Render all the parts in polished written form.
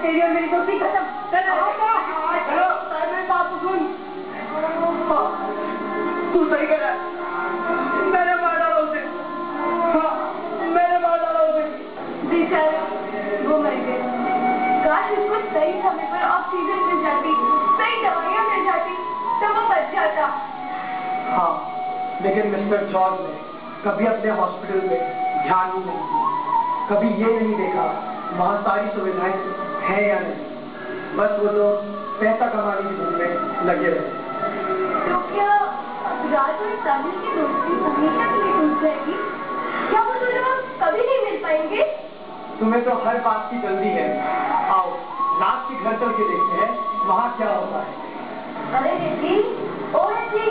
तेरी और मेरी दोस्ती खत्म। चलो मेरी बात सुन। तू सही कह रहा है, मैंने मार डाला उसे। हाँ, मैंने मार डाला उसे। बेचारा वो मर गया। काश उसको सही समय पर ऑक्सीजन मिल जाती, सही दवाइयाँ मिल जाती, तो वो बच जाता। हाँ, लेकिन मिस्टर जॉर्ज ने कभी अपने हॉस्पिटल में ध्यान ही नहीं दिया, कभी ये नहीं देखा वहाँ सारी सुविधाएं हैं या नहीं। बस वो लोग पैसा कमाने की धुन में लगे रहे। तो क्या राज और साहिल की दोस्ती हमेशा के लिए टूट जाएगी? क्या वो दोनों कभी नहीं मिल पाएंगे? तुम्हें तो हर बात की जल्दी है। आओ रात के घर चल के देखते हैं वहाँ क्या होता है। अरे रिद्धि, ओ रिद्धि,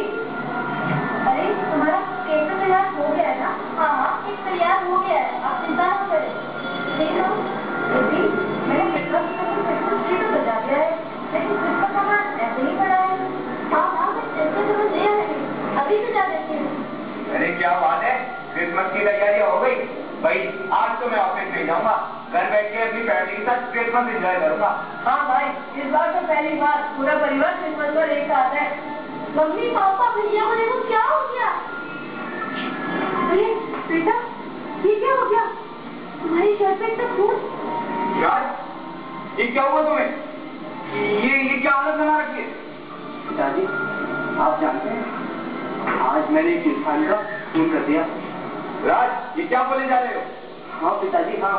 अरे तुम्हारा केक तो तैयार हो गया है ना? हाँ, केक तैयार हो गया है, आप चिंता न करें। देखो रिद्धि, मैंने क्रिसमस ट्री तो बजा दिया है, लेकिन क्रिसमस सामान ऐसे ही पड़ा है। हाँ, मैं जैसे तुम्हें दे रही हूँ, अभी सजा देती हूँ। अरे क्या बात है, क्रिसमस की तैयारियां हो गई? भाई आज तो मैं ऑफिस नहीं जाऊंगा, घर बैठ के अपनी फैमिली के साथ क्रिसमस एंजॉय करूंगा। हाँ भाई, इस बार तो पहली बार पूरा परिवार क्रिसमस पर एक साथ है। मम्मी पापा भैया को देखो क्या हो गया? अरे बेटा, ये क्या हो गया? तुम्हारी शर्ट पे इतना खून। यार ये क्या हुआ तुम्हें? ये क्या हालत बना रखी है? पिताजी आप जानते हैं आज मैंने एक इंसान का खून कर दिया। राज ये क्या बोले जा रहे हो? हाँ पिताजी हाँ,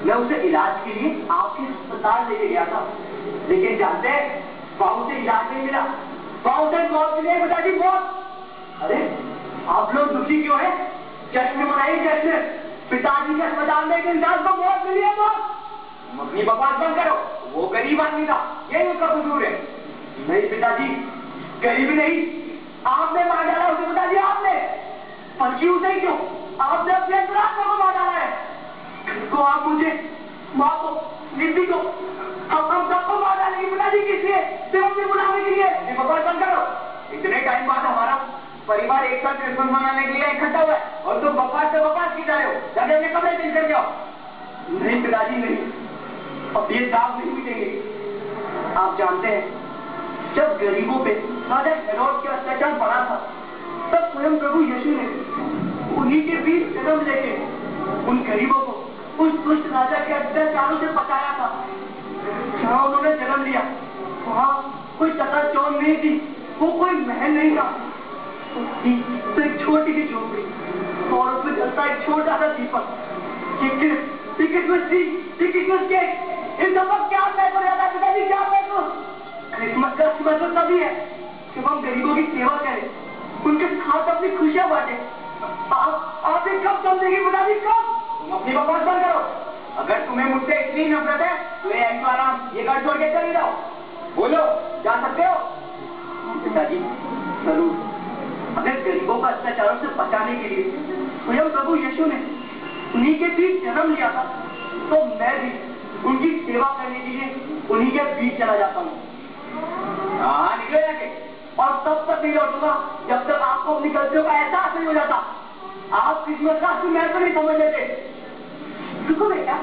मैं उसे इलाज के लिए आपके अस्पताल लेके गया था, लेकिन जानते हैं वहाँ उसे इलाज नहीं मिला, वहाँ उसे मौत मिली है पिताजी, मौत। अरे आप लोग दुखी क्यों हैं? जश्न मनाइए जश्न। पिताजी के अस्पताल में एक इंसान को मौत मिली है, मौत। अपनी बकवास बंद करो, वो गरीब आदमी था, यही उसका कसूर है। नहीं पिताजी, गरीब नहीं, आपने मार डाला उसे पिताजी, आपने। पर क्यों नहीं क्यों? आपने अपने अंतरात्मा को मार डाला है। तो आप मुझे, माँ को, निधि को, हम सबको मार डालेंगे पिताजी, किस लिए? सिर्फ अपने बुलाने के लिए। बकवास बंद करो। इतने टाइम बाद हमारा परिवार एक साथ क्रिसमस मनाने के लिए इकट्ठा हुआ है और तुम बकवास से बकवास की जा रहे हो। जाके अपने कपड़े चेंज कर जाओ। नहीं पिताजी नहीं, अब ये दाग नहीं मिटेंगे। आप जानते हैं जब गरीबों पे राजा हेरोद के अत्याचार बढ़ा था, तब स्वयं प्रभु यीशु ने उन्हीं के बीच जन्म लेके उन गरीबों को उस दुष्ट राजा के अत्याचारों से बचाया था। जहाँ उन्होंने जन्म लिया वहाँ कोई चकाचौंध नहीं थी, वो कोई महल नहीं था, तो एक छोटी सी झोपड़ी और उसमें जलता एक छोटा सा दीपक। क्रिसमस ट्री, क्रिसमस केक, इन सब पर क्या महत्व रहता है पिताजी, क्या महत्व? क्रिसमस का महत्व तभी है जब हम गरीबों की सेवा करें, उनके साथ अपनी खुशियां बांटे। आप ये कब समझेंगे पिताजी, कब? तुम अपनी बकवास बंद करो। अगर तुम्हें मुझसे इतनी नफरत है तो ये ऐसा आराम ये घर छोड़ के चले जाओ। बोलो जा सकते हो? पिताजी जरूर, अगर गरीबों को अत्याचारों से बचाने के लिए स्वयं प्रभु यीशु ने उन्हीं के बीच जन्म लिया था, तो मैं भी उनकी सेवा करने के लिए उन्हीं के बीच चला जाता हूँ। हाँ निकलो यहाँ के। और तब तक नहीं लौटूंगा जब तक आपको अपनी गलतियों का एहसास नहीं हो जाता। आप क्रिसमस का असली महत्व नहीं समझ लेते। रुको बेटा,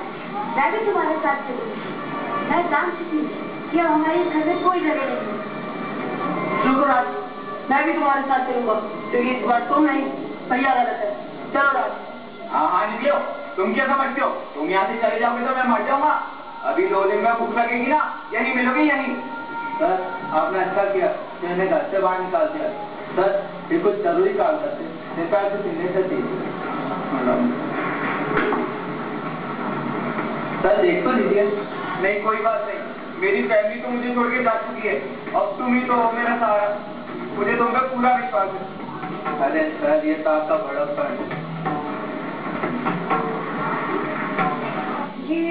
मैं भी तुम्हारे साथ चलूंगी। मैं जान चुकी हूँ कि अब हमारे घर में कोई जगह नहीं है। रुको राज, मैं भी तुम्हारे साथ चलूंगा, क्योंकि इस बार तुम नहीं भैया गलत है। चलो राज। हाँ निकलो। तुम क्या समझते हो? तुम यहाँ से चले जाओगे तो मैं मर जाऊंगा। अभी 2 दिन में भूख लगेगी ना, यहीं मिलोगी यहीं। सर आपने अच्छा किया, मैंने घर से बाहर निकाल दिया। सर ये कुछ जरूरी काम करते, कुछ सिग्नेचर चाहिए। सर देख तो लीजिए। नहीं कोई बात नहीं, मेरी फैमिली तो मुझे छोड़ के जा चुकी है, अब तुम ही तो हो मेरा सहारा। मुझे तुम पे पूरा विश्वास है। अरे सर ये तो आपका बड़प्पन है। ये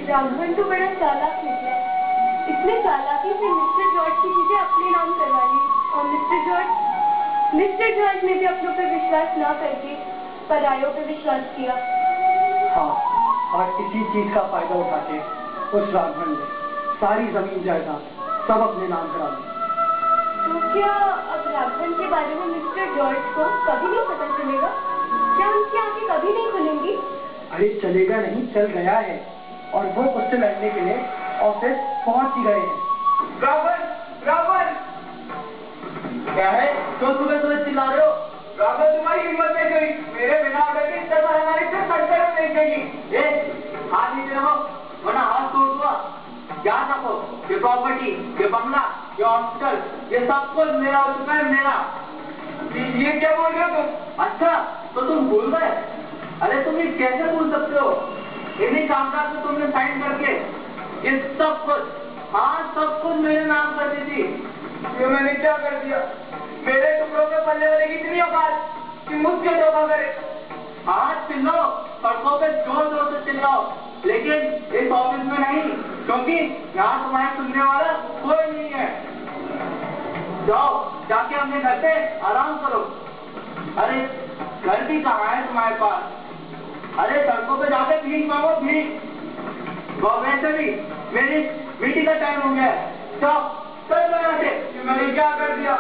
राघवन तो बड़ा चालाक निकला। इसने चालाकी से मिस्टर जॉर्ज की चीजें अपने नाम करवा ली और मिस्टर जॉर्ज ने भी अपनों पर विश्वास न करके परायों पर विश्वास किया। हाँ, और इसी चीज का फायदा उठा के उस राघवन ने सारी जमीन जायदाद सब अपने नाम करा दी। तो क्या अब राघवन के बारे में मिस्टर जॉर्ज को कभी नहीं पता चलेगा? क्या उनकी आंखें कभी नहीं खुलेंगी? अरे चलेगा नहीं, चल गया है, और वो उससे लड़ने के लिए ऑफिस पहुंच ही गए हैं। रावण, रावण, क्या है? क्यों सुबह सुबह चिल्ला रहे हो? रावण, तुम्हारी हिम्मत नहीं गई मेरे बिना ऑर्डर के इस तरह हमारे से कंट्रोल नहीं करेगी। हाथ नीचे रखो वरना हाथ तोड़ दूंगा। याद रखो ये प्रॉपर्टी, ये बंगला, ये हॉस्पिटल, ये सब कुछ मेरा हो चुका है, मेरा। ये क्या बोल रहे हो तुम? अच्छा तो तुम भूल गए? अरे तुम ये कैसे भूल सकते हो? इन्हीं कागजात में तुमने साइन करके ये सब कुछ, हाँ सब कुछ मेरे नाम कर दी थी। ये मैंने क्या कर दिया? मेरे टुकड़ों में पलने वाले की इतनी औकात कि मुझसे धोखा करे। हाँ चिल्लाओ, सड़कों पे जोर जोर से चिल्लाओ, लेकिन इस ऑफिस में नहीं, क्योंकि यहाँ तुम्हारे सुनने वाला कोई नहीं है। जाओ जाके अपने घर पे आराम करो। अरे घर भी कहाँ है तुम्हारे पास? अरे सड़कों पे जाके भीख मांगो, भीख। वैसे भी मेरी मीटिंग का टाइम हो गया है। जाओ चल यहाँ से। ये मैंने क्या कर दिया?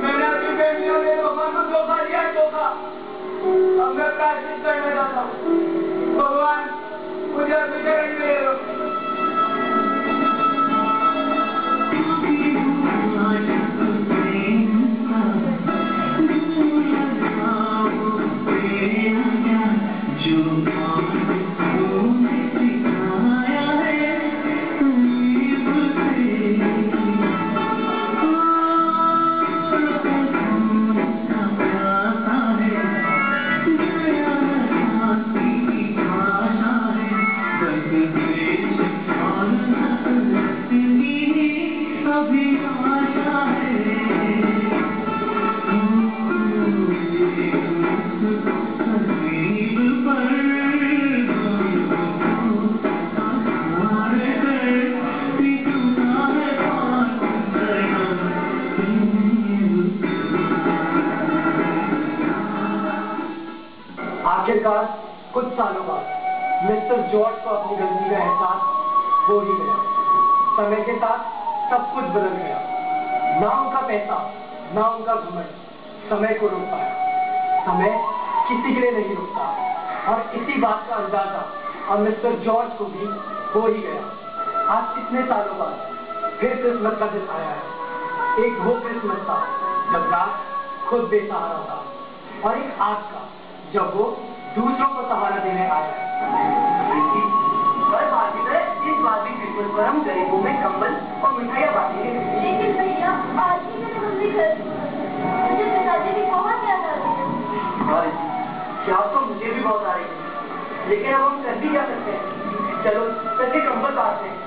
मैंने अपनी बेटियों के भगवान को धोखा दिया, धोखा। अब मैं प्रायश्चित करने जाता हूँ। भगवान मुझे अपनी शरण में ले लो। आखिरकार कुछ सालों बाद मिस्टर जॉर्ज को अपनी गलती का एहसास हो ही गया। समय के साथ सब कुछ बदल गया। ना उनका पैसा, ना उनका घमंड समय को रोक पाया। समय किसी के लिए नहीं रुकता, और इसी बात का अंदाजा अब मिस्टर जॉर्ज को भी हो ही गया। आज इतने सालों बाद फिर क्रिसमस का दिन आया है। एक वो क्रिसमस था जब रात खुद बेसहारा था, और एक आज का जब वो दूसरों को सहारा देने आया है। हर बार की तरह इस बार भी क्रिसमस पर हम गरीबों में कंबल और मिठाइयाँ बांटेंगे। लेकिन भैया आज ही के दिन हमने घर मुझे पिताजी की बहुत याद आ रही है। याद तो मुझे भी बहुत आ रही है, लेकिन अब हम कर भी क्या सकते हैं? चलो करके कंबल बांटते हैं।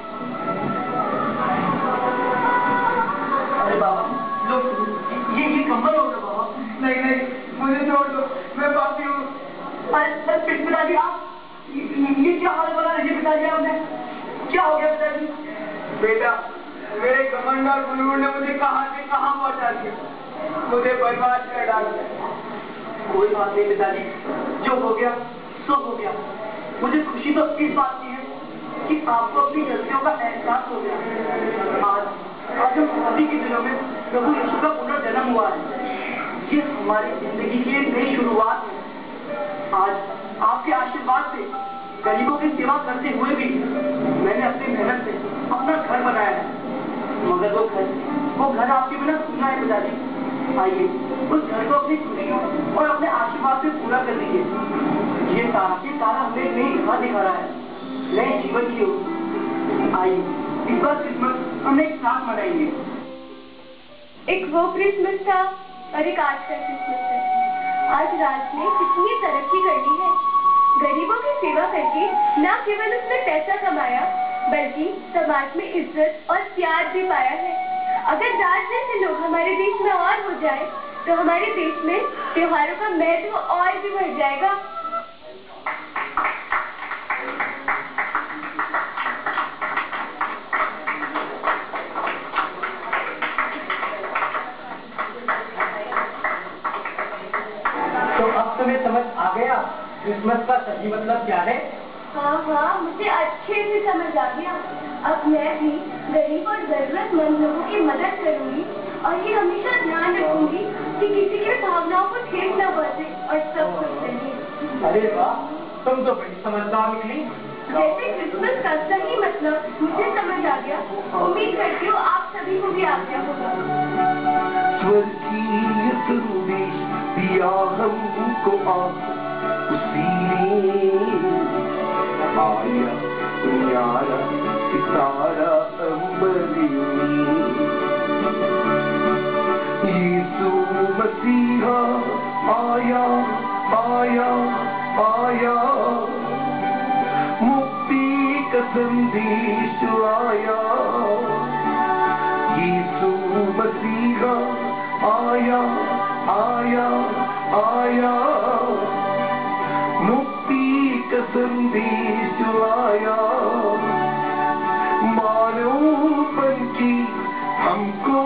अरे बाबा लो, ये कंबल हो गया बाबा। नहीं नहीं, मुझे छोड़ दो, मैं पापी हूँ। अरे पिताजी आप ये क्या हाल बना रही है पिताजी आपने? क्या हो गया पिताजी? बेटा, मेरे घमंड और गुरूर ने मुझे कहाँ से कहाँ पहुँचा दिया, मुझे बर्बाद कर डाला। कोई बात नहीं पिताजी, जो हो गया सो हो गया। मुझे खुशी तो इस बात की है कि आपको अपनी गलतियों का एहसास हो गया। आज हम सभी के दिलों में प्रभु यीशु का पुनर्जन्म हुआ है। ये हमारी जिंदगी की एक नई शुरुआत है। आज आपके आशीर्वाद से गरीबों की सेवा करते हुए भी मैंने अपनी मेहनत से अपना घर बनाया है, मगर वो घर आपके बिना सुना है पिताजी। आइए उस घर को अपनी खुशियों और अपने आशीर्वाद से पूरा कर दीजिए। ये तारा हमें एक नई राह दिखा रहा है, नए जीवन की ओर। आइए इस बार क्रिसमस हम एक साथ मनाएंगे। एक वो क्रिसमस था और एक आज का क्रिसमस है। आज राज ने कितनी तरक्की कर ली है। गरीबों की सेवा करके न केवल उसने पैसा कमाया, बल्कि समाज में इज्जत और प्यार भी पाया है। अगर राज जैसे लोग हमारे देश में और हो जाए, तो हमारे देश में त्योहारों का महत्व और भी बढ़ जाएगा। तुम्हें समझ आ गया क्रिसमस का सही मतलब क्या है? हाँ, मुझे अच्छे से समझ आ गया। अब मैं भी गरीब और जरूरतमंद लोगों की मदद करूंगी, और ये हमेशा ध्यान रखूंगी कि किसी की भावनाओं को ठेस न पहुंचे और सब कुछ रहे। अरे वाह, तुम तो बड़ी समझदार निकली। जैसे क्रिसमस का सही मतलब मुझे समझ आ गया, उम्मीद करती हूँ आप सभी को भी आ गया होगा। स्वर्गीय संदेश दिया हमको उसी ने आया न्यारा सितारा अंबरी में। यीशु मसीहा आया आया आया, मुक्ति का संदेश आया। यीशु मसीहा आया आया आया, मुक्ति का संदेश आया। मानवपन की हमको